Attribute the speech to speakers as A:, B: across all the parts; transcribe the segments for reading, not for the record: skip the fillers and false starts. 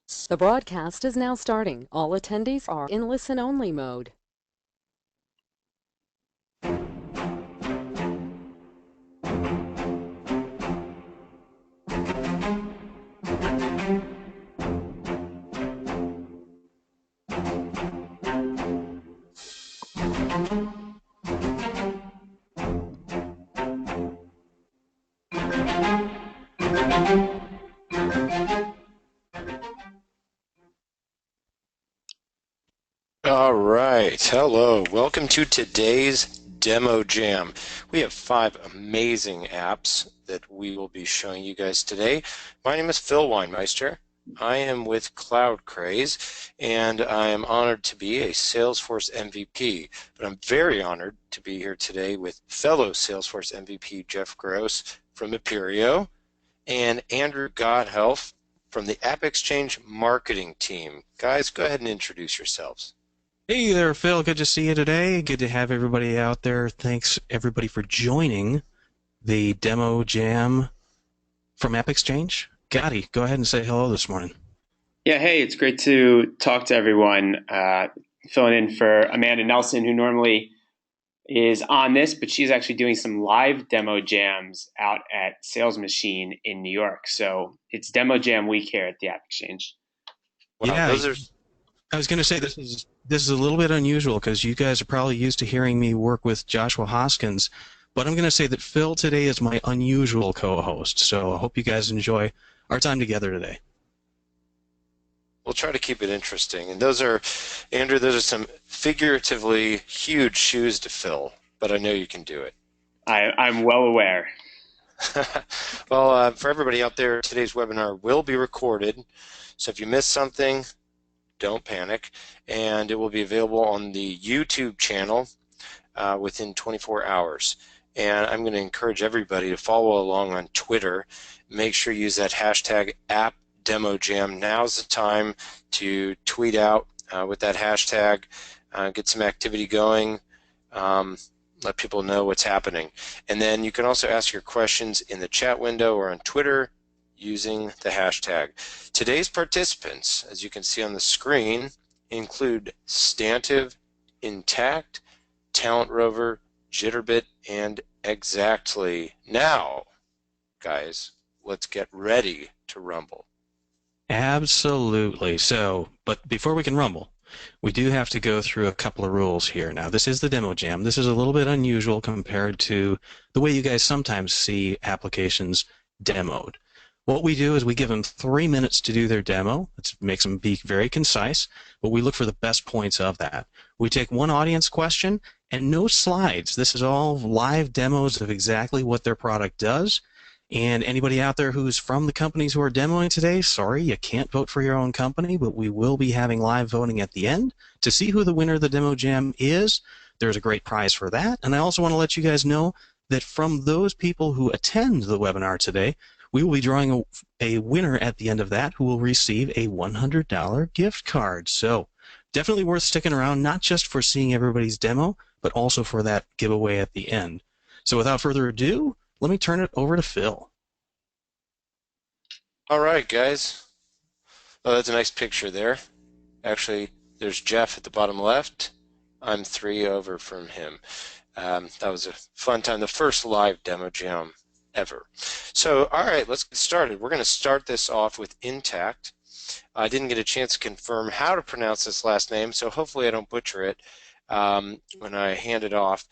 A: The broadcast is now starting. All attendees are in listen-only mode.
B: All right, hello. Welcome to today's Demo Jam. We have 5 amazing apps that we will be showing you guys today. My name is Phil Weinmeister. I am with Cloud Craze, and I am honored to be a Salesforce MVP. But I'm very honored to be here today with fellow Salesforce MVP Jeff Gross from Aperio and Andrew Godhelf from the AppExchange marketing team. Guys, go ahead and introduce yourselves.
C: Hey there, Phil. Good to see you today. Good to have everybody out there. Thanks, everybody, for joining the demo jam from AppExchange. Gotti, go ahead and say hello this morning.
D: Yeah, hey, it's great to talk to everyone. Filling in for Amanda Nelson, who normally is on this, but she's actually doing some live demo jams out at Sales Machine in New York. So it's demo jam week here at the AppExchange.
B: Wow,
C: Yeah,
B: those are
C: I was going to say this is a little bit unusual because you guys are probably used to hearing me work with Joshua Hoskins, but I'm going to say that Phil today is my unusual co-host. So I hope you guys enjoy our time together today.
B: we'll try to keep it interesting. And those are, Andrew, those are some figuratively huge shoes to fill, but I know you can do it.
D: I'm well aware.
B: Well, for everybody out there, today's webinar will be recorded. So if you missed something, don't panic. And it will be available on the YouTube channel within 24 hours. And I'm going to encourage everybody to follow along on Twitter. Make sure you use that hashtag #AppDemoJam. Now's the time to tweet out with that hashtag, get some activity going, let people know what's happening. And then you can also ask your questions in the chat window or on Twitter using the hashtag. Today's participants, as you can see on the screen, include Stantive, Intacct, Talent Rover, Jitterbit, and Xactly. Now, guys, let's get ready to rumble.
C: Absolutely. So, but before we can rumble, we do have to go through a couple of rules here. Now, this is the demo jam. This is a little bit unusual compared to the way you guys sometimes see applications demoed. What we do is we give them 3 minutes to do their demo. It makes them be very concise, but we look for the best points of that. We take one audience question and no slides. This is all live demos of exactly what their product does. And anybody out there who's from the companies who are demoing today, sorry, you can't vote for your own company, but we will be having live voting at the end to see who the winner of the demo jam is. There's a great prize for that. And I also want to let you guys know that from those people who attend the webinar today, we will be drawing a winner at the end of that who will receive a $100 gift card. So definitely worth sticking around, not just for seeing everybody's demo, but also for that giveaway at the end. So without further ado, let me turn it over to Phil.
B: All right, guys. Oh, that's a nice picture there. Actually, there's Jeff at the bottom left. I'm 3 over from him. That was a fun time, the first live demo jam ever. So, all right, let's get started. We're going to start this off with Intacct. I didn't get a chance to confirm how to pronounce this last name, so hopefully I don't butcher it when I hand it off.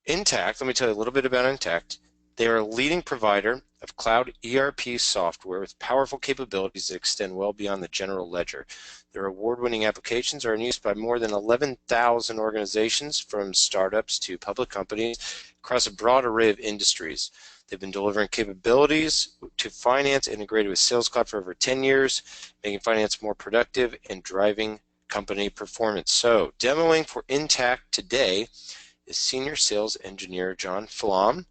B: Intacct, let me tell you a little bit about Intacct. They are a leading provider of cloud ERP software with powerful capabilities that extend well beyond the general ledger. Their award-winning applications are in use by more than 11,000 organizations, from startups to public companies, across a broad array of industries. They've been delivering capabilities to finance integrated with Sales Cloud for over 10 years, making finance more productive and driving company performance. So, demoing for Intacct today is Senior Sales Engineer John Flum.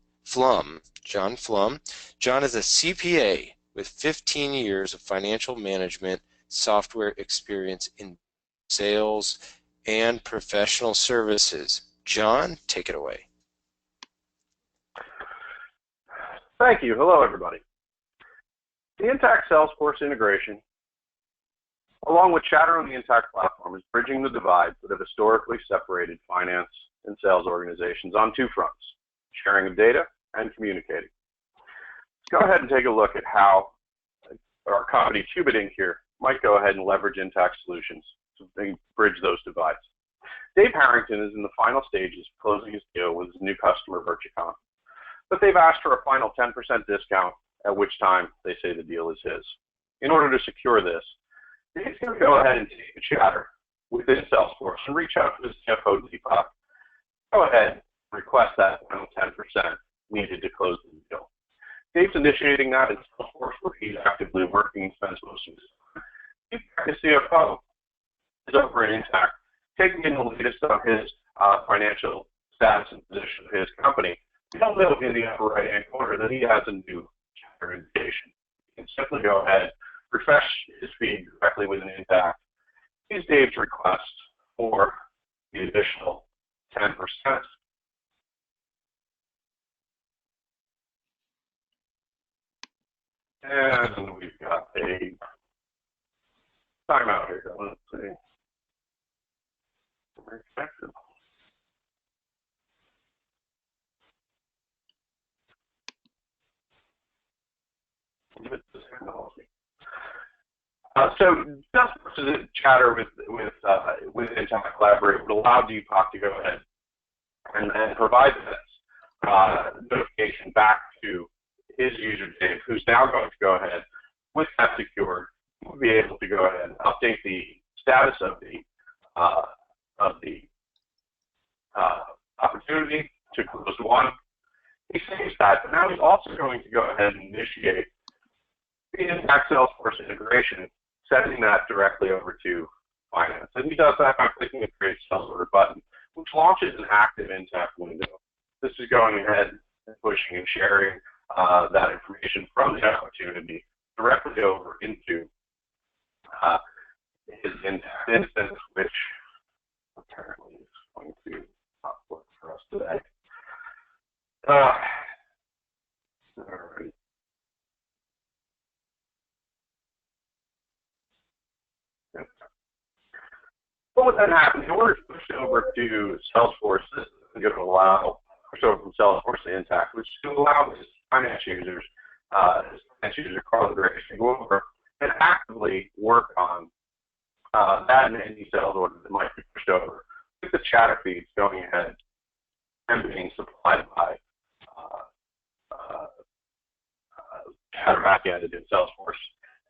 B: John Flum. John is a CPA with 15 years of financial management software experience in sales and professional services. John, take it away.
E: Thank you. Hello, everybody. The Intacct Salesforce integration along with Chatter on the Intacct platform, is bridging the divides that have historically separated finance and sales organizations on two fronts, sharing of data and communicating. Let's go ahead and take a look at how our company, Qubit Inc. here, might go ahead and leverage Intacct solutions to bridge those divides. Dave Harrington is in the final stages of closing his deal with his new customer, Virtucom, but they've asked for a final 10% discount, at which time they say the deal is his. In order to secure this, Dave's going to go ahead and take a Chatter within Salesforce and reach out to his CFO, Deepak. Go ahead and request that final 10% needed to close the deal. Dave's initiating that in Salesforce, where he's actively working and spends most of his time. Deepak, the CFO, is over in Intacct, taking in the latest on his financial status and position of his company. You don't know in the upper right-hand corner that he has a new Chatter invitation. You can simply go ahead, refresh his feed directly within Intacct. Use Dave's request for the additional 10%. And we've got a timeout here. Let's see. We're expected. So just to Chatter with Intacct Collaborate would allow Deepak to go ahead and provide this notification back to his user Dave, who's now going to go ahead with that secured, will be able to go ahead and update the status of the opportunity to close one. He saves that, but now he's also going to go ahead and initiate the Intacct Salesforce integration, sending that directly over to finance. And he does that by clicking the Create Sales Order button, which launches an active Intacct window. This is going ahead and pushing and sharing that information from the opportunity directly over into his Intacct instance, which apparently is going to not work for us today. All right. What would then happen? In order to push over to Salesforce, this is going to allow push over from Salesforce to Intacct, which is going to allow his finance users, across the direction to go over and actively work on that and any sales order that might be pushed over. With the Chatter feeds going ahead and being supplied by Chatter backend in Salesforce,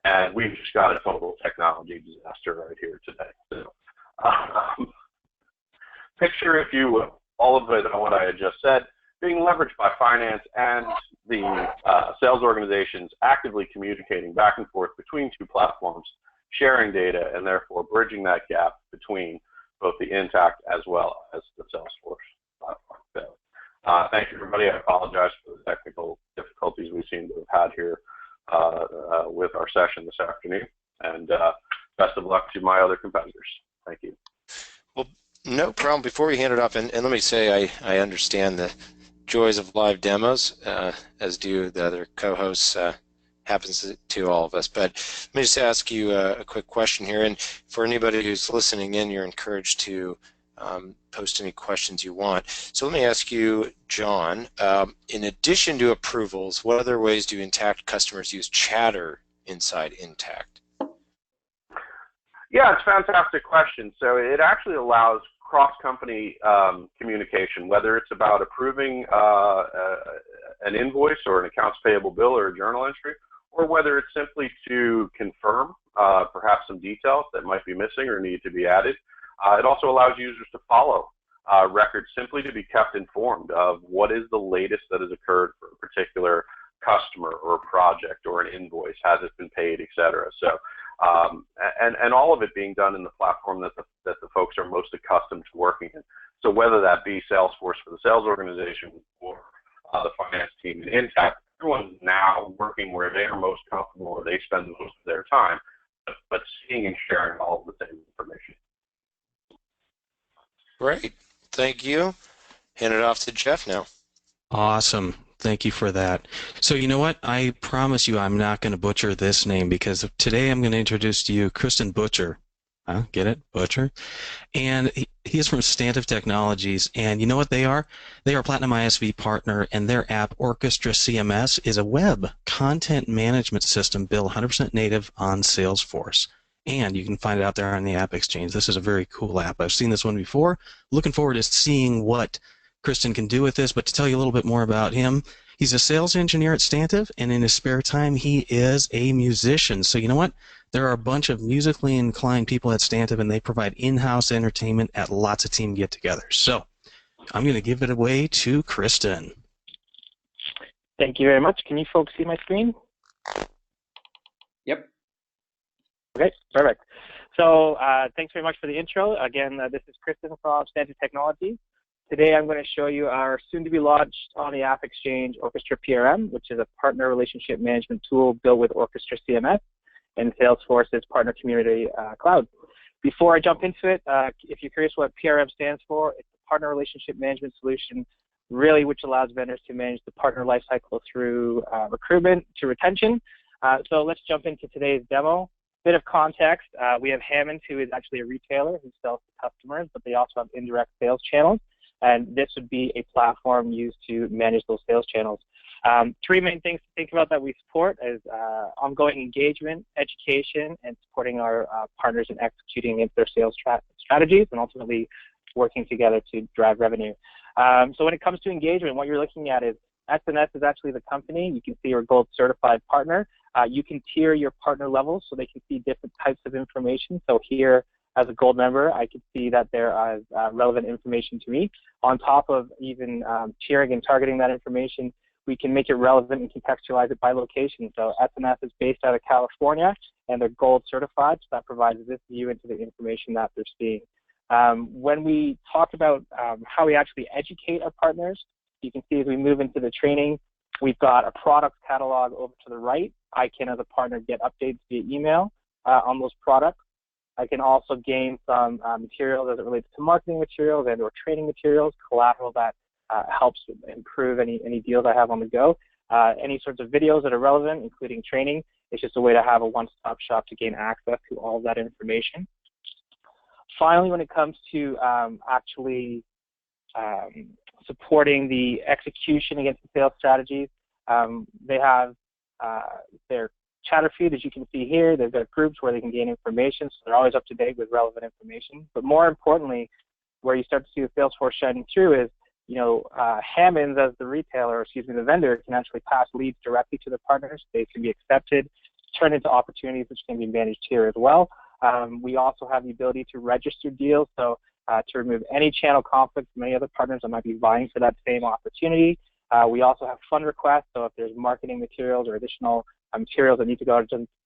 E: and we've just got a total technology disaster right here today. So, picture, if you will, all of it on what I had just said being leveraged by finance and the sales organizations actively communicating back and forth between two platforms, sharing data, and therefore bridging that gap between both the Intacct as well as the Salesforce platform. So, thank you, everybody. I apologize for the technical difficulties we seem to have had here with our session this afternoon, and best of luck to my other competitors. Thank you.
B: Well, no problem. Before we hand it off, and let me say I understand the joys of live demos, as do the other co-hosts, happens to all of us. But let me just ask you a quick question here. And for anybody who's listening in, you're encouraged to post any questions you want. So let me ask you, John, in addition to approvals, what other ways do Intacct customers use Chatter inside Intacct?
E: Yeah, it's a fantastic question. So it actually allows cross-company communication, whether it's about approving an invoice or an accounts payable bill or a journal entry, or whether it's simply to confirm perhaps some details that might be missing or need to be added. It also allows users to follow records simply to be kept informed of what is the latest that has occurred for a particular customer or a project or an invoice, has it been paid, et cetera. So, and all of it being done in the platform that the folks are most accustomed to working in. So whether that be Salesforce for the sales organization or the finance team in Intacct, everyone's now working where they are most comfortable, where they spend most of their time, but seeing and sharing all of the same information.
B: Great. Thank you. Hand it off to Jeff now.
C: Awesome. Thank you for that. So you know what? I promise you I'm not going to butcher this name because today I'm going to introduce to you Kristen Butcher. Get it? Butcher. And he is from Stantive Technologies. And you know what they are? They are a Platinum ISV partner, and their app, Orchestra CMS, is a web content management system built 100% native on Salesforce. And you can find it out there on the AppExchange. This is a very cool app. I've seen this one before. Looking forward to seeing what Kristen can do with this. But to tell you a little bit more about him, he's a sales engineer at Stantive, and in his spare time, he is a musician. So you know what? There are a bunch of musically inclined people at Stantive, and they provide in-house entertainment at lots of team get-togethers. So I'm going to give it away to Kristen.
F: Thank you very much. Can you folks see my screen?
D: Yep.
F: Okay, perfect. So thanks very much for the intro. Again, this is Kristen from Stantive Technologies. Today I'm going to show you our soon-to-be-launched on the AppExchange Orchestra PRM, which is a partner relationship management tool built with Orchestra CMS and Salesforce's Partner Community Cloud. Before I jump into it, if you're curious what PRM stands for, it's a Partner Relationship Management Solution, really which allows vendors to manage the partner lifecycle through recruitment to retention. So let's jump into today's demo. Bit of context, we have Hammond, who is actually a retailer who sells to customers, but they also have indirect sales channels. And this would be a platform used to manage those sales channels. Three main things to think about that we support is ongoing engagement, education, and supporting our partners in executing against their sales strategies and ultimately working together to drive revenue. So when it comes to engagement, what you're looking at is SNS is actually the company. You can see your gold certified partner. You can tier your partner levels so they can see different types of information. So here, as a gold member, I could see that there is relevant information to me. On top of even tiering and targeting that information, we can make it relevant and contextualize it by location. So SNS is based out of California, and they're gold certified, so that provides this view into the information that they're seeing. When we talk about how we actually educate our partners, you can see as we move into the training, we've got a product catalog over to the right. I can, as a partner, get updates via email on those products. I can also gain some materials as it relates to marketing materials and or training materials, collateral that helps improve any deals I have on the go. Any sorts of videos that are relevant, including training. It's just a way to have a one-stop shop to gain access to all of that information. Finally, when it comes to actually supporting the execution against the sales strategies, they have their chatter feed, as you can see here. They've got groups where they can gain information, so they're always up to date with relevant information. But more importantly, where you start to see the Salesforce shining through is, you know, Hammonds as the retailer, or excuse me, the vendor can actually pass leads directly to the partners. They can be accepted, turn into opportunities which can be managed here as well. We also have the ability to register deals, so to remove any channel conflicts from any other partners that might be vying for that same opportunity. We also have fund requests, so if there's marketing materials or additional materials that need to go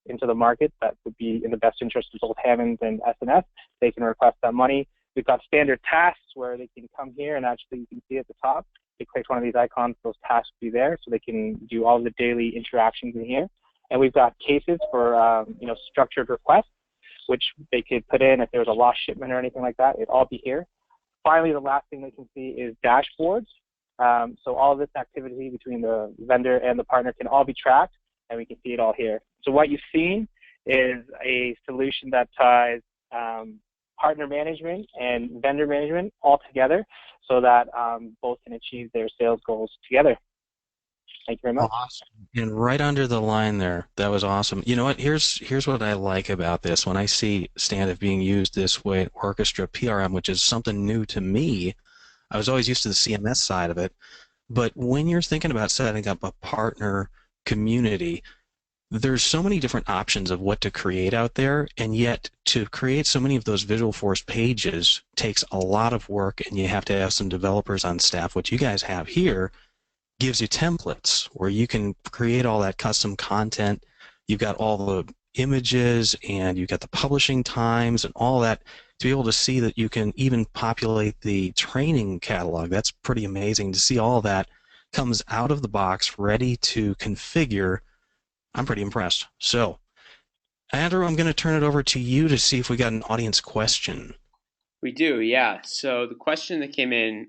F: into the market that would be in the best interest of both Hammonds and SNS, they can request that money. We've got standard tasks where they can come here and actually you can see at the top, they click one of these icons, those tasks will be there, so they can do all of the daily interactions in here. And we've got cases for you know, structured requests, which they could put in if there's a lost shipment or anything like that. It'd all be here. Finally, the last thing they can see is dashboards. So all of this activity between the vendor and the partner can all be tracked, and we can see it all here. So what you've seen is a solution that ties partner management and vendor management all together so that both can achieve their sales goals together. Thank you very much.
C: Awesome. And right under the line there, that was awesome. You know what? Here's what I like about this. When I see Stantive being used this way, Orchestra PRM, which is something new to me, I was always used to the CMS side of it. But when you're thinking about setting up a partner community, there's so many different options of what to create out there, and yet to create so many of those Visualforce pages takes a lot of work, and you have to have some developers on staff. What you guys have here gives you templates where you can create all that custom content. You've got all the images, and you've got the publishing times and all that to be able to see that you can even populate the training catalog. That's pretty amazing to see all that comes out of the box ready to configure. I'm pretty impressed. So, Andrew, I'm going to turn it over to you to see if we got an audience question.
D: We do, yeah. So the question that came in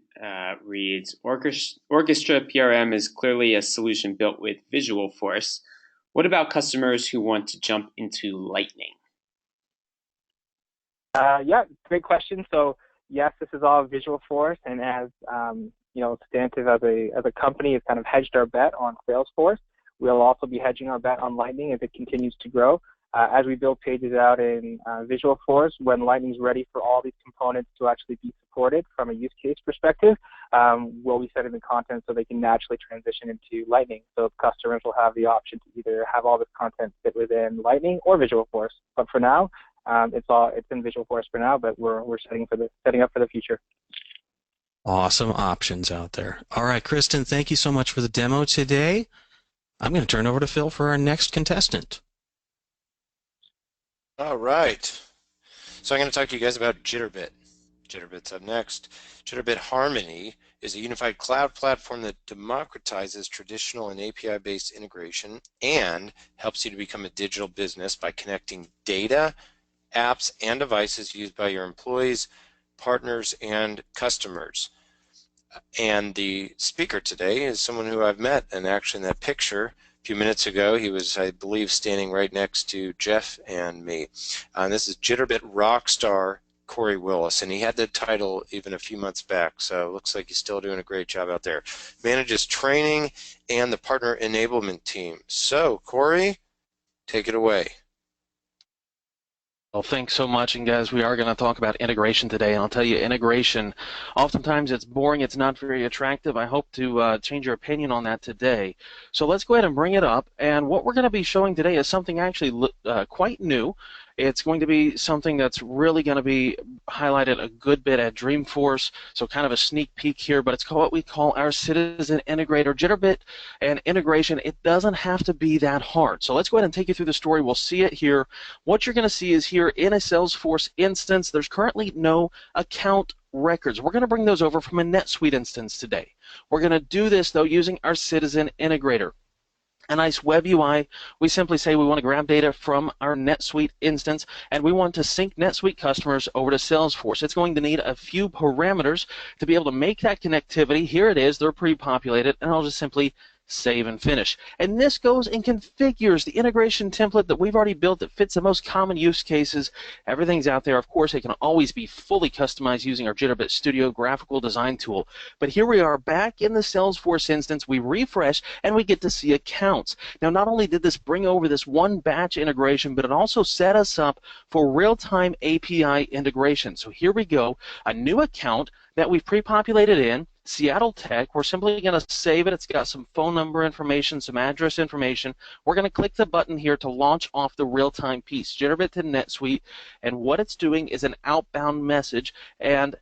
D: reads, Orchestra PRM is clearly a solution built with Visualforce. What about customers who want to jump into Lightning?
F: Yeah, great question. So yes, this is all Visualforce, and as you know, Stantive as a company has kind of hedged our bet on Salesforce. We'll also be hedging our bet on Lightning as it continues to grow. As we build pages out in Visualforce, when Lightning's ready for all these components to actually be supported from a use case perspective, we'll be setting the content so they can naturally transition into Lightning. So customers will have the option to either have all this content fit within Lightning or Visualforce. But for now, it's in Visualforce for now, but we're setting up for the future.
C: Awesome options out there. All right, Kristen, thank you so much for the demo today. I'm going to turn over to Phil for our next contestant.
B: All right. So I'm going to talk to you guys about Jitterbit. Jitterbit's up next. Jitterbit Harmony is a unified cloud platform that democratizes traditional and API-based integration and helps you to become a digital business by connecting data, apps, and devices used by your employees, partners, and customers. And the speaker today is someone who I've met, and actually in that picture a few minutes ago, he was, I believe, standing right next to Jeff and me. And this is Jitterbit rockstar Cory Willis, and he had the title even a few months back, so it looks like he's still doing a great job out there. Manages training and the partner enablement team. So, Cory, take it away.
G: Well, thanks so much, and guys, we are going to talk about integration today, and I'll tell you, integration, oftentimes it's boring, it's not very attractive. I hope to change your opinion on that today. So let's go ahead and bring it up, and what we're going to be showing today is something actually quite new. It's going to be something that's really going to be highlighted a good bit at Dreamforce, so kind of a sneak peek here, but it's what we call our Citizen Integrator. Jitterbit and integration, it doesn't have to be that hard. So let's go ahead and take you through the story. We'll see it here. What you're going to see is here in a Salesforce instance, there's currently no account records. We're going to bring those over from a NetSuite instance today. We're going to do this, though, using our Citizen Integrator. A nice web UI, we simply say we want to grab data from our NetSuite instance, and we want to sync NetSuite customers over to Salesforce. It's going to need a few parameters to be able to make that connectivity. Here it is. They're pre-populated, and I'll just simply save and finish. And this goes and configures the integration template that we've already built that fits the most common use cases. Everything's out there. Of course, it can always be fully customized using our Jitterbit Studio graphical design tool. But here we are back in the Salesforce instance. We refresh, and we get to see accounts. Now, not only did this bring over this one batch integration, but it also set us up for real-time API integration. So here we go, a new account that we've pre-populated in, Seattle Tech. We're simply going to save it. It's got some phone number information, some address information. We're going to click the button here to launch off the real-time piece, Jitterbit to NetSuite, and what it's doing is an outbound message and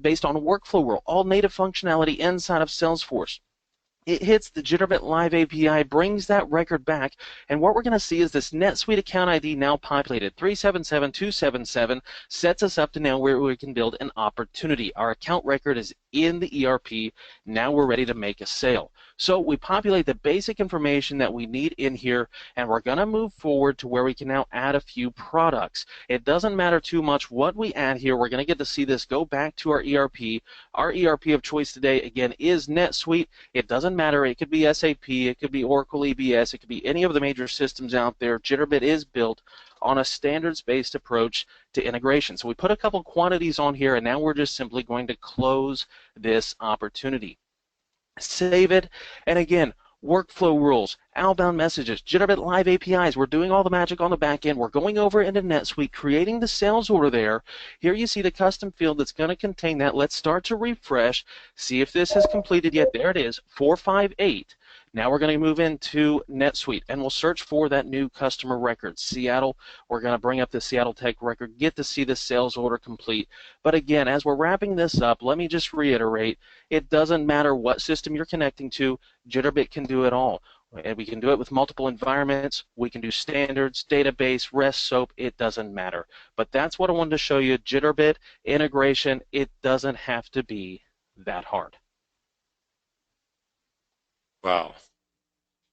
G: based on a workflow rule, all native functionality inside of Salesforce. It hits the Jitterbit Live API, brings that record back, and what we're going to see is this NetSuite account ID now populated. 377277 sets us up to now where we can build an opportunity. Our account record is in the ERP. Now we're ready to make a sale. So we populate the basic information that we need in here, and we're going to move forward to where we can now add a few products. It doesn't matter too much what we add here. We're going to get to see this go back to our ERP. Our ERP of choice today, again, is NetSuite. It doesn't matter. It could be SAP. It could be Oracle EBS. It could be any of the major systems out there. Jitterbit is built on a standards-based approach to integration. So we put a couple quantities on here, and now we're just simply going to close this opportunity. Save it, and again, workflow rules, outbound messages, Jitterbit Live APIs. We're doing all the magic on the back end. We're going over into NetSuite, creating the sales order there. Here you see the custom field that's going to contain that. Let's start to refresh, see if this has completed yet. There it is, 458. Now we're going to move into NetSuite, and we'll search for that new customer record, Seattle. We're going to bring up the Seattle Tech record, get to see the sales order complete. But again, as we're wrapping this up, let me just reiterate, it doesn't matter what system you're connecting to, Jitterbit can do it all. And we can do it with multiple environments. We can do standards, database, REST, SOAP. It doesn't matter. But that's what I wanted to show you. Jitterbit integration, it doesn't have to be that hard.
B: Wow.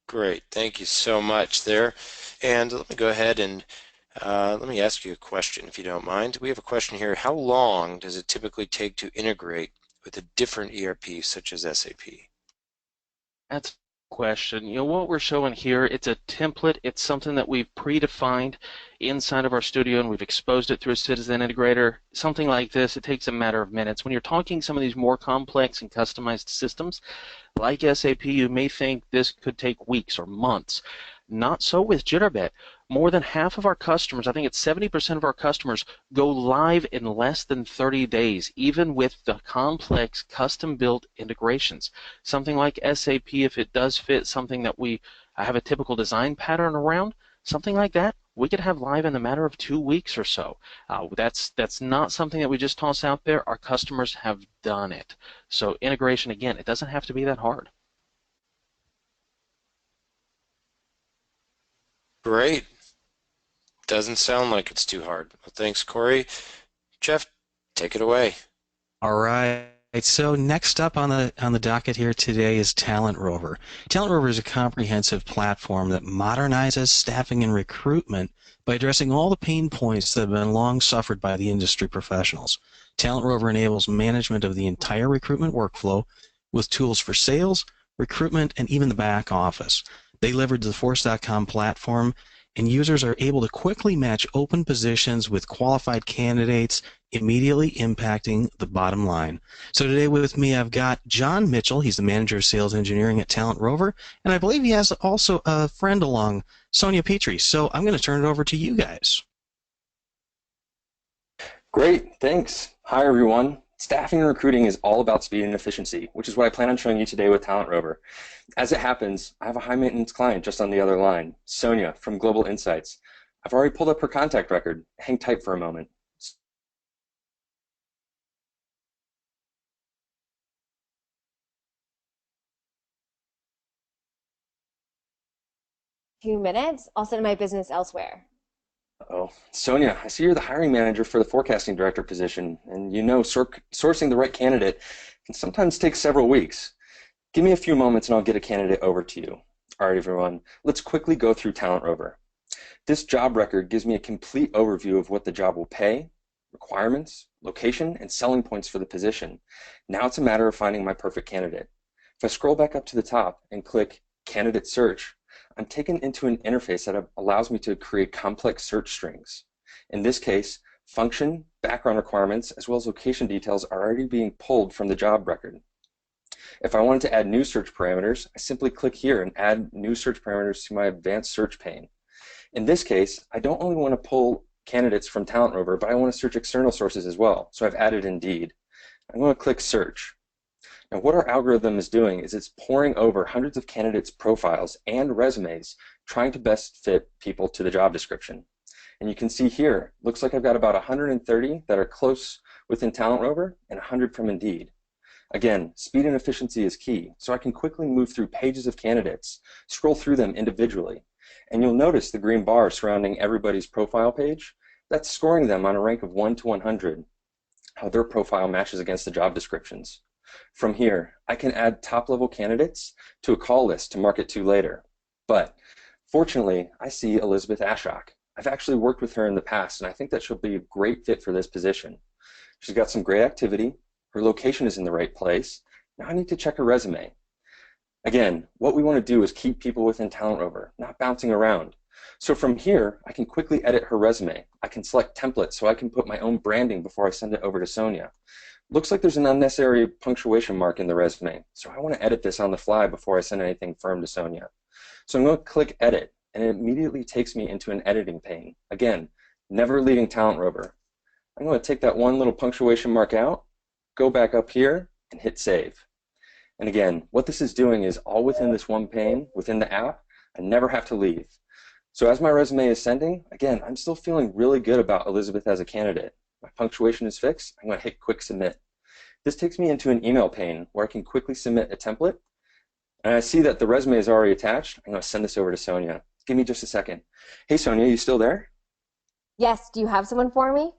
B: Great. Thank you so much there. And let me go ahead and Let me ask you a question, if you don't mind. We have a question here. How long does it typically take to integrate with a different ERP, such as SAP?
G: That's a question. You know, what we're showing here, it's a template. It's something that we've predefined inside of our studio, and we've exposed it through a citizen integrator. Something like this, it takes a matter of minutes. When you're talking some of these more complex and customized systems, like SAP, you may think this could take weeks or months. Not so with Jitterbit. More than half of our customers, I think it's 70% of our customers, go live in less than 30 days, even with the complex custom-built integrations. Something like SAP, if it does fit something that we have a typical design pattern around, something like that, we could have live in a matter of 2 weeks or so. That's not something that we just toss out there. Our customers have done it. So integration, again, it doesn't have to be that hard.
B: Great. Doesn't sound like it's too hard. Well, thanks, Cory. Jeff, take it away.
C: All right. So next up on the docket here today is Talent Rover. Talent Rover is a comprehensive platform that modernizes staffing and recruitment by addressing all the pain points that have been long suffered by the industry professionals. Talent Rover enables management of the entire recruitment workflow with tools for sales, recruitment, and even the back office. They leverage the Force.com platform, and users are able to quickly match open positions with qualified candidates, immediately impacting the bottom line. So today with me, I've got John Mitchell. He's the manager of sales engineering at Talent Rover, and I believe he has also a friend along, Sonia Petrie. So I'm going to turn it over to you guys.
H: Great, thanks. Hi, everyone. Staffing and recruiting is all about speed and efficiency, which is what I plan on showing you today with Talent Rover. As it happens, I have a high-maintenance client just on the other line, Sonia from Global Insights. I've already pulled up her contact record. Hang tight for a moment.
I: Few minutes, I'll send my business elsewhere.
H: Oh, Sonia, I see you're the hiring manager for the forecasting director position, and you know sourcing the right candidate can sometimes take several weeks. Give me a few moments and I'll get a candidate over to you. All right, everyone, let's quickly go through Talent Rover. This job record gives me a complete overview of what the job will pay, requirements, location, and selling points for the position. Now it's a matter of finding my perfect candidate. If I scroll back up to the top and click Candidate Search, I'm taken into an interface that allows me to create complex search strings. In this case, function, background requirements, as well as location details are already being pulled from the job record. If I wanted to add new search parameters, I simply click here and add new search parameters to my advanced search pane. In this case, I don't only want to pull candidates from Talent Rover, but I want to search external sources as well, so I've added Indeed. I'm going to click Search. Now what our algorithm is doing is it's poring over hundreds of candidates' profiles and resumes, trying to best fit people to the job description. And you can see here, looks like I've got about 130 that are close within Talent Rover and 100 from Indeed. Again, speed and efficiency is key, so I can quickly move through pages of candidates, scroll through them individually. And you'll notice the green bar surrounding everybody's profile page. That's scoring them on a rank of 1 to 100, how their profile matches against the job descriptions. From here, I can add top-level candidates to a call list to market to later. But fortunately, I see Elizabeth Ashok. I've actually worked with her in the past, and I think that she'll be a great fit for this position. She's got some great activity. Her location is in the right place. Now I need to check her resume. Again, what we want to do is keep people within Talent Rover, not bouncing around. So from here, I can quickly edit her resume. I can select templates so I can put my own branding before I send it over to Sonia. Looks like there's an unnecessary punctuation mark in the resume, so I want to edit this on the fly before I send anything firm to Sonia. So I'm going to click Edit, and it immediately takes me into an editing pane. Again, never leaving Talent Rover. I'm going to take that one little punctuation mark out, go back up here, and hit Save. And again, what this is doing is all within this one pane, within the app. I never have to leave. So as my resume is sending, again, I'm still feeling really good about Elizabeth as a candidate. My punctuation is fixed. I'm going to hit Quick Submit. This takes me into an email pane where I can quickly submit a template. And I see that the resume is already attached. I'm going to send this over to Sonia. Give me just a second. Hey, Sonia, you still there?
I: Yes, do you have someone for me?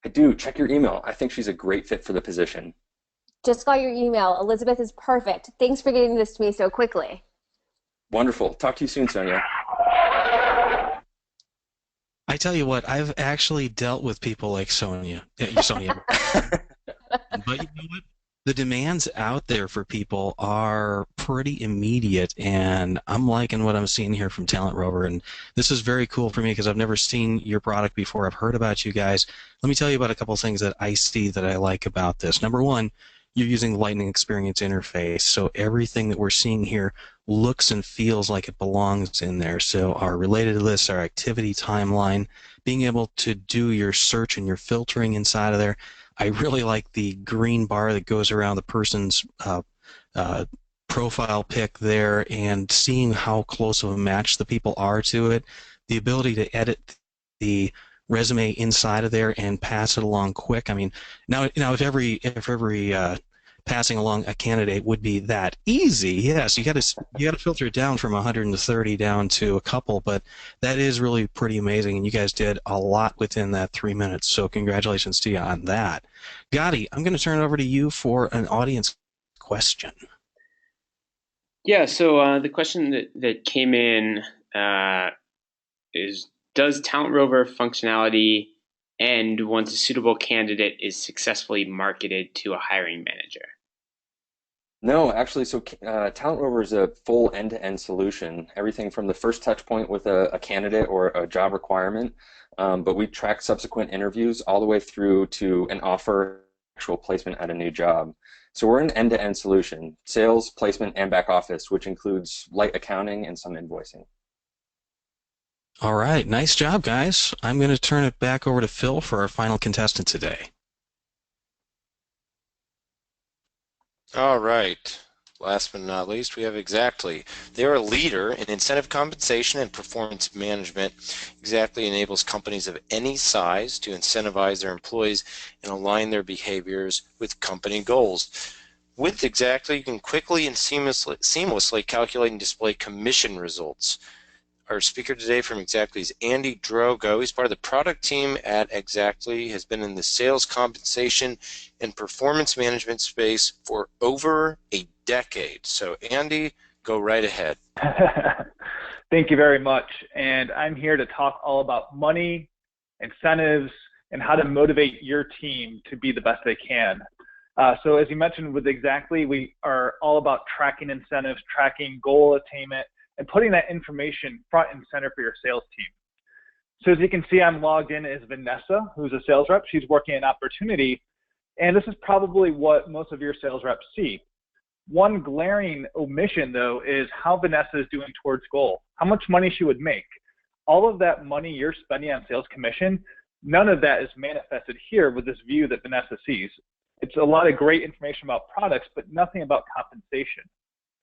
H: I do. Check your email. I think she's a great fit for the position.
I: Just got your email. Elizabeth is perfect. Thanks for getting this to me so quickly.
H: Wonderful. Talk to you soon, Sonia.
C: I tell you what, I've actually dealt with people like Sonia. Sonia. But you know what? The demands out there for people are pretty immediate, and I'm liking what I'm seeing here from Talent Rover. And this is very cool for me because I've never seen your product before. I've heard about you guys. Let me tell you about a couple of things that I see that I like about this. Number one, you're using the Lightning Experience interface, so everything that we're seeing here looks and feels like it belongs in there. So our related lists, our activity timeline, being able to do your search and your filtering inside of there. I really like the green bar that goes around the person's profile pic there, and seeing how close of a match the people are to it. The ability to edit the resume inside of there and pass it along quick. I mean, now if every passing along a candidate would be that easy, yes, you got to filter it down from 130 down to a couple, but that is really pretty amazing, and you guys did a lot within that 3 minutes, so congratulations to you on that. Gotti, I'm going to turn it over to you for an audience question.
D: Yeah, so the question that came in is, does Talent Rover functionality end once a suitable candidate is successfully marketed to a hiring manager?
H: No, actually, so Talent Rover is a full end-to-end solution, everything from the first touch point with a candidate or a job requirement, but we track subsequent interviews all the way through to an offer, actual placement at a new job. So we're an end-to-end solution, sales, placement, and back office, which includes light accounting and some invoicing.
C: All right, nice job, guys. I'm going to turn it back over to Phil for our final contestant today.
B: All right. Last but not least, we have Xactly. They are a leader in incentive compensation and performance management. Xactly enables companies of any size to incentivize their employees and align their behaviors with company goals. With Xactly, you can quickly and seamlessly calculate and display commission results. Our speaker today from Xactly is Andy Drogo. He's part of the product team at Xactly, has been in the sales compensation and performance management space for over a decade. So Andy, go right ahead.
J: Thank you very much. And I'm here to talk all about money, incentives, and how to motivate your team to be the best they can. So as you mentioned with Xactly, we are all about tracking incentives, tracking goal attainment, and putting that information front and center for your sales team. So as you can see, I'm logged in as Vanessa, who's a sales rep. She's working an opportunity, and this is probably what most of your sales reps see. One glaring omission, though, is how Vanessa is doing towards goal, how much money she would make. All of that money you're spending on sales commission, none of that is manifested here with this view that Vanessa sees. It's a lot of great information about products, but nothing about compensation.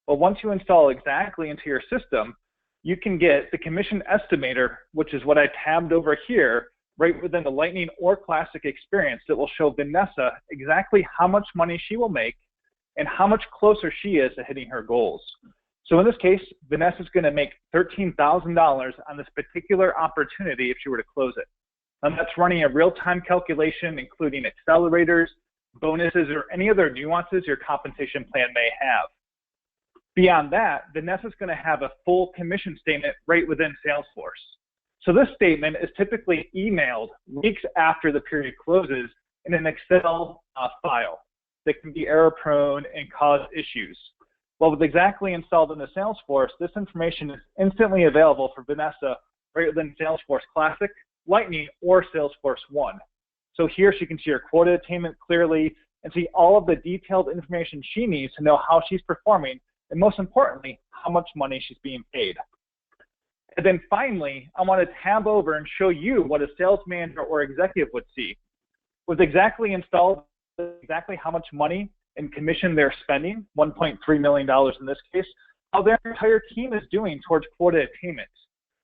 J: Well, once you install Xactly into your system, you can get the commission estimator, which is what I tabbed over here, right within the Lightning or Classic experience that will show Vanessa exactly how much money she will make and how much closer she is to hitting her goals. So in this case, Vanessa's going to make $13,000 on this particular opportunity if she were to close it. And that's running a real-time calculation, including accelerators, bonuses, or any other nuances your compensation plan may have. Beyond that, Vanessa's going to have a full commission statement right within Salesforce. So this statement is typically emailed weeks after the period closes in an Excel file that can be error-prone and cause issues. Well, with Xactly installed in the Salesforce, this information is instantly available for Vanessa right within Salesforce Classic, Lightning, or Salesforce One. So here she can see her quota attainment clearly and see all of the detailed information she needs to know how she's performing, and most importantly, how much money she's being paid. And then finally, I want to tab over and show you what a sales manager or executive would see. With Xactly installed, exactly how much money and commission they're spending, $1.3 million in this case, how their entire team is doing towards quota attainment.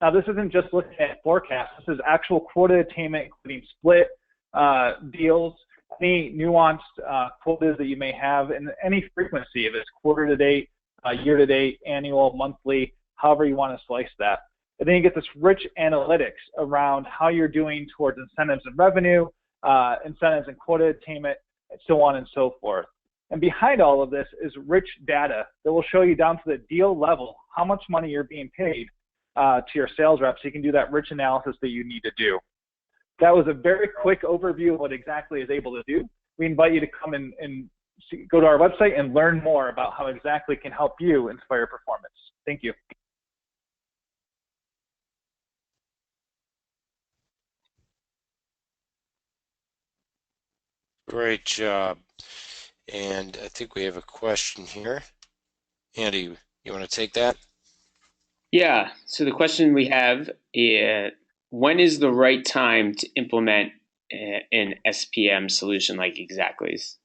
J: Now, this isn't just looking at forecasts. This is actual quota attainment, including split deals, any nuanced quotas that you may have, and any frequency, if it's quarter to date, year to date, annual, monthly, however you want to slice that. And then you get this rich analytics around how you're doing towards incentives and revenue, incentives and quota attainment, and so on and so forth. And behind all of this is rich data that will show you down to the deal level how much money you're being paid. to your sales rep so you can do that rich analysis that you need to do. That was a very quick overview of what Xactly is able to do. We invite you to come and go to our website and learn more about how Xactly can help you inspire performance. Thank you.
B: Great job. And I think we have a question here. Andy, you want to take that?
D: Yeah, so the question we have is, when is the right time to implement an SPM solution like Xactly's?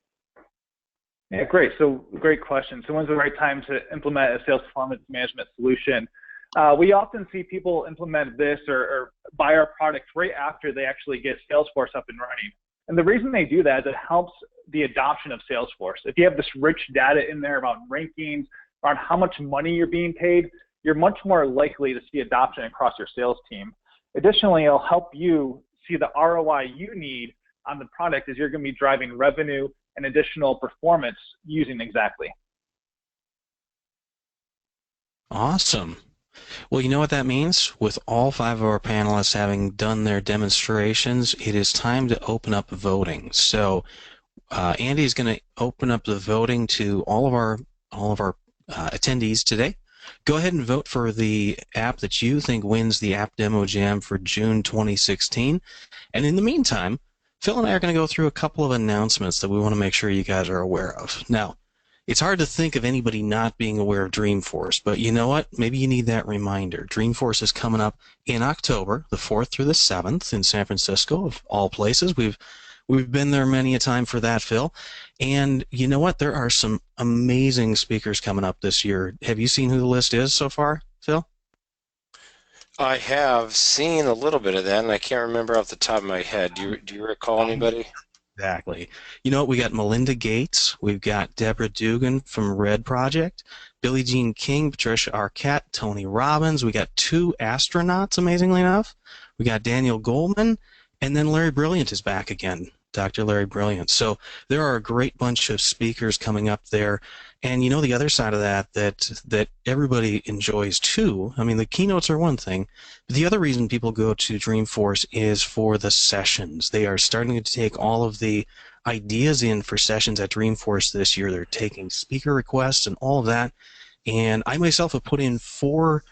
J: Yeah, great. So great question. So when's the right time to implement a sales performance management solution? We often see people implement this or buy our product right after they actually get Salesforce up and running. And the reason they do that is it helps the adoption of Salesforce. If you have this rich data in there about rankings, around how much money you're being paid, you're much more likely to see adoption across your sales team. Additionally, it'll help you see the ROI you need on the product as you're going to be driving revenue and additional performance using Xactly.
C: Awesome. Well, you know what that means? With all 5 of our panelists having done their demonstrations, it is time to open up voting. So Andy is going to open up the voting to all of our attendees today. Go ahead and vote for the app that you think wins the App Demo Jam for June 2016. And in the meantime, Phil and I are going to go through a couple of announcements that we want to make sure you guys are aware of. Now, it's hard to think of anybody not being aware of Dreamforce, but you know what? Maybe you need that reminder. Dreamforce is coming up in October, the 4th through the 7th in San Francisco, of all places. We've been there many a time for that, Phil. And you know what? There are some amazing speakers coming up this year. Have you seen who the list is so far, Phil?
B: I have seen a little bit of that, and I can't remember off the top of my head. Do you recall anybody?
C: Exactly. You know what? We got Melinda Gates. We've got Deborah Dugan from Red Project, Billie Jean King, Patricia Arquette, Tony Robbins. We got 2 astronauts, amazingly enough. We got Daniel Goleman, and then Larry Brilliant is back again, Dr. Larry Brilliant. So there are a great bunch of speakers coming up there. And you know the other side of that everybody enjoys too. I mean, the keynotes are one thing, but the other reason people go to Dreamforce is for the sessions. They are starting to take all of the ideas in for sessions at Dreamforce this year. They're taking speaker requests and all of that. And I myself have put in 4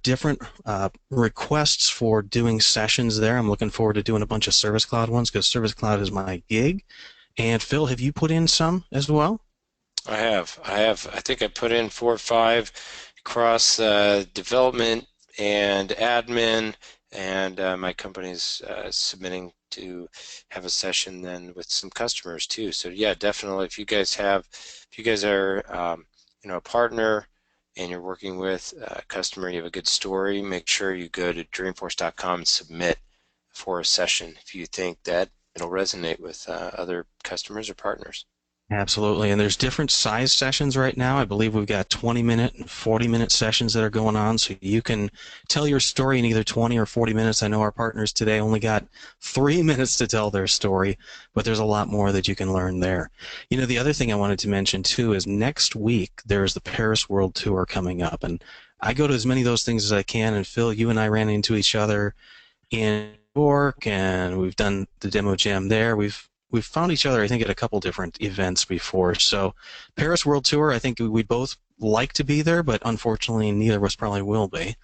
C: different requests for doing sessions there. I'm looking forward to doing a bunch of Service Cloud ones because Service Cloud is my gig. And Phil, have you put in some as well?
B: I have. I think I put in 4 or 5 across development and admin, and my company's submitting to have a session then with some customers too. So yeah, definitely. If you guys are a partner and you're working with a customer, you have a good story, make sure you go to dreamforce.com and submit for a session if you think that it'll resonate with other customers or partners.
C: Absolutely, and there's different size sessions right now. I believe we've got 20-minute and 40-minute sessions that are going on, so you can tell your story in either 20 or 40 minutes. I know our partners today only got 3 minutes to tell their story, but there's a lot more that you can learn there. You know, the other thing I wanted to mention, too, is next week there's the Paris World Tour coming up, and I go to as many of those things as I can, and Phil, you and I ran into each other in New York, and we've done the demo jam there. We've found each other, I think, at a couple different events before. So Paris World Tour, I think we'd both like to be there, but unfortunately neither of us probably will be.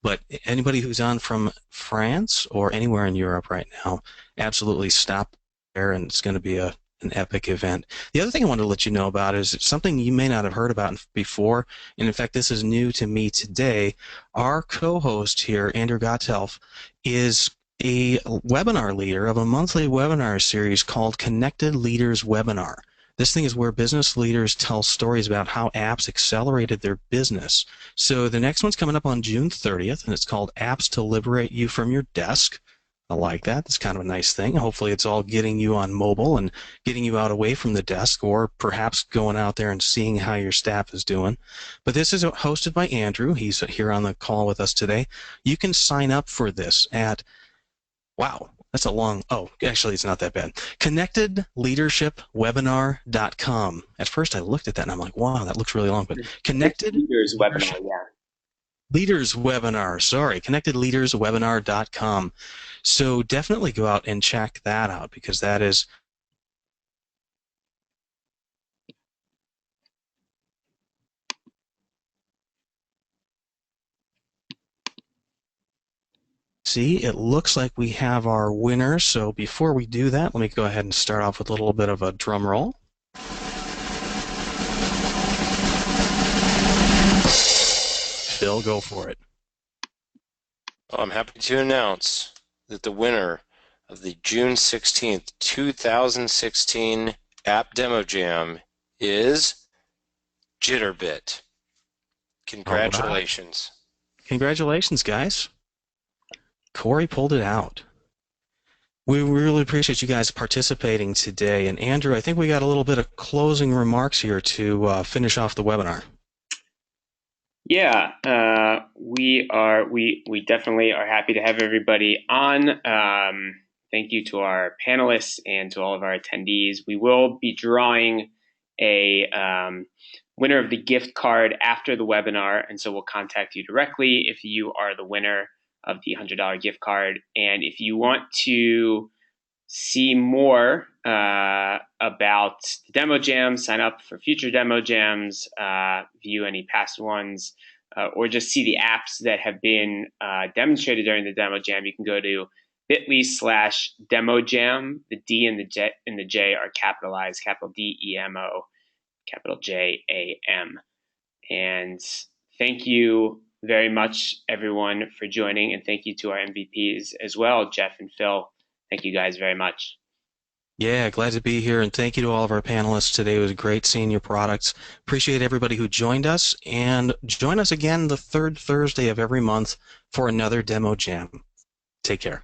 C: But anybody who's on from France or anywhere in Europe right now, absolutely stop there, and it's going to be an epic event. The other thing I wanted to let you know about is something you may not have heard about before, and in fact this is new to me today. Our co-host here, Andrew Gotthelf, is a webinar leader of a monthly webinar series called Connected Leaders Webinar. This thing is where business leaders tell stories about how apps accelerated their business. So the next one's coming up on June 30th, and it's called Apps to Liberate You from Your Desk. I like that. It's kind of a nice thing. Hopefully it's all getting you on mobile and getting you out away from the desk, or perhaps going out there and seeing how your staff is doing. But this is hosted by Andrew. He's here on the call with us today. You can sign up for this at wow, that's a long, oh, actually it's not that bad. ConnectedLeadershipWebinar.com. At first I looked at that and I'm like, wow, that looks really long, but Connected
D: Leaders Webinar, yeah.
C: Leaders webinar, sorry, connectedleaderswebinar.com. So definitely go out and check that out, because that is see, it looks like we have our winner. So before we do that, let me go ahead and start off with a little bit of a drum roll. Phil, go for it.
B: I'm happy to announce that the winner of the June 16th, 2016 App Demo Jam is Jitterbit. Congratulations.
C: Right. Congratulations, guys. Cory pulled it out. We really appreciate you guys participating today. And Andrew, I think we got a little bit of closing remarks here to finish off the webinar.
D: Yeah, we definitely are happy to have everybody on. Thank you to our panelists and to all of our attendees. We will be drawing a winner of the gift card after the webinar, and so we'll contact you directly if you are the winner of the $100 gift card. And if you want to see more about the demo jams, sign up for future demo jams, view any past ones, or just see the apps that have been demonstrated during the demo jam, you can go to bit.ly/demojam. The D and the J are capitalized, capital D-E-M-O, capital J-A-M. And thank you very much, everyone, for joining, and thank you to our MVPs as well, Jeff and Phil. Thank you guys very much.
C: Yeah, glad to be here, and thank you to all of our panelists today. It was great seeing your products. Appreciate everybody who joined us, and join us again the third Thursday of every month for another demo jam. Take care.